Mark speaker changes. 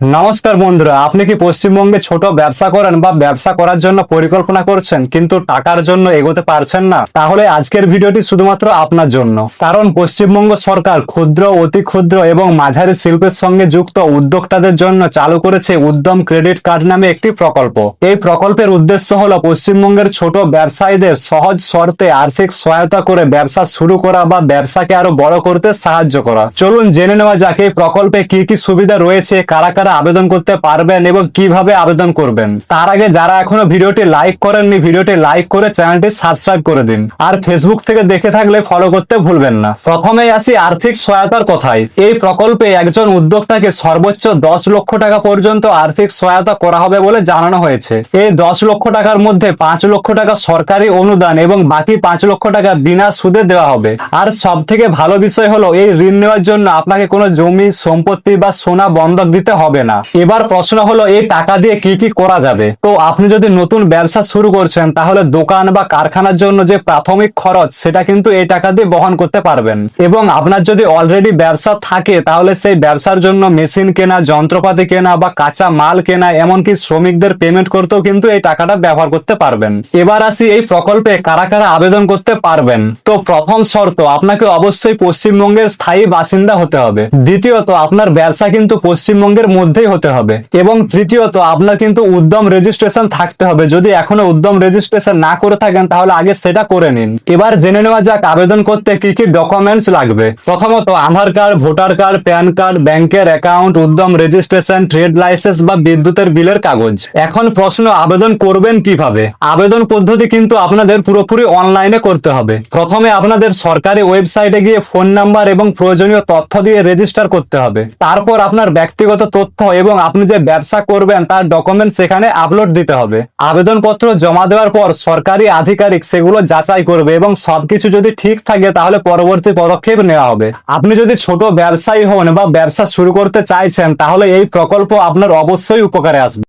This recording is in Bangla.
Speaker 1: নমস্কার বন্ধুরা, আপনি কি পশ্চিমবঙ্গে ছোট ব্যবসা করেন বা ব্যবসা করার জন্য পরিকল্পনা করছেন কিন্তু টাকার জন্য এগোতে পারছেন না? তাহলে আজকের ভিডিওটি শুধুমাত্র আপনার জন্য। কারণ পশ্চিমবঙ্গ সরকার ক্ষুদ্র, অতি ক্ষুদ্র এবং মাঝারি শিল্পের সঙ্গে যুক্ত উদ্যোক্তাদের জন্য চালু করেছে উদ্যম ক্রেডিট কার্ড নামে একটি প্রকল্প। এই প্রকল্পের উদ্দেশ্য হলো পশ্চিমবঙ্গের ছোট ব্যবসায়ীদের সহজ শর্তে আর্থিক সহায়তা করে ব্যবসা শুরু করা বা ব্যবসাকে আরো বড় করতে সাহায্য করা। চলুন জেনে নেওয়া যাক এই প্রকল্পে কি কি সুবিধা রয়েছে, কারা কারা আবেদন করতে পারবেন এবং কিভাবে আবেদন করবেন। তার আগে যারা এখনো ভিডিওটি লাইক করেননি, ভিডিওটি লাইক করে চ্যানেলটি সাবস্ক্রাইব করে দিন। আর ফেসবুক থেকে দেখে থাকলে ফলো করতে ভুলবেন না। প্রথমেই আসি আর্থিক সহায়তার কথায়। এই প্রকল্পে একজন উদ্যোক্তাকে সর্বোচ্চ 10 লক্ষ টাকা পর্যন্ত আর্থিক সহায়তা করা হবে বলে জানানো হয়েছে। এই 10 লক্ষ টাকার মধ্যে 5 লক্ষ টাকা সরকারি অনুদান এবং বাকি 5 লক্ষ টাকা বিনা সুদে দেওয়া হবে। আর সব থেকে ভালো বিষয় হলো এই ঋণ নেওয়ার জন্য আপনাকে কোনো জমি, সম্পত্তি বা সোনা বন্ধক দিতে হবে না। এবার প্রশ্ন হলো এই টাকা দিয়ে কি কি করা যাবে। তো আপনি যদি নতুন ব্যবসা শুরু করছেন তাহলে দোকান বা কারখানার জন্য যে প্রাথমিক খরচ সেটা কিন্তু এই টাকা দিয়ে বহন করতে পারবেন। এবং আপনার যদি অলরেডি ব্যবসা থাকে তাহলে সেই ব্যবসার জন্য মেশিন কেনা, যন্ত্রপাতি কেনা বা কাঁচা মাল কেনা, এমনকি শ্রমিকদের পেমেন্ট করতেও কিন্তু এই টাকাটা ব্যবহার করতে পারবেন। এবার আসি এই প্রকল্পে কারা কারা আবেদন করতে পারবেন। তো প্রথম শর্ত, আপনাকে অবশ্যই পশ্চিমবঙ্গের স্থায়ী বাসিন্দা হতে হবে। দ্বিতীয়ত, আপনার ব্যবসা কিন্তু পশ্চিমবঙ্গের মধ্যেই হতে হবে। এবং তৃতীয়ত, আপনার কিন্তু উদ্যম রেজিস্ট্রেশন থাকতে হবে। যদি এখনো উদ্যম রেজিস্ট্রেশন না করে থাকেন তাহলে আগে সেটা করে নিন। এবার জেনে নেওয়া যাক আবেদন করতে কি কি ডকুমেন্টস লাগবে। প্রথমত Aadhaar card, voter card, PAN card, ব্যাংকের account, Udyam registration, trade licence বা বিদ্যুতের বিলের কাগজ। এখন প্রশ্ন, আবেদন করবেন কিভাবে? আবেদন পদ্ধতি কিন্তু আপনাদের পুরোপুরি অনলাইনে করতে হবে। প্রথমে আপনাদের সরকারি ওয়েবসাইটে গিয়ে ফোন নাম্বার এবং প্রয়োজনীয় তথ্য দিয়ে রেজিস্টার করতে হবে। তারপর আপনার ব্যক্তিগত তথ্য এবং আপনি যে ব্যবসা করবেন তার ডকুমেন্ট সেখানে আপলোড দিতে হবে। আবেদনপত্র জমা দেওয়ার পর সরকারি আধিকারিক সেগুলো যাচাই করবে এবং সবকিছু যদি ঠিক থাকে তাহলে পরবর্তী পদক্ষেপ নেওয়া হবে। আপনি যদি ছোট ব্যবসায়ী হন বা ব্যবসা শুরু করতে চাইছেন তাহলে এই প্রকল্প আপনার অবশ্যই উপকারে আসবে।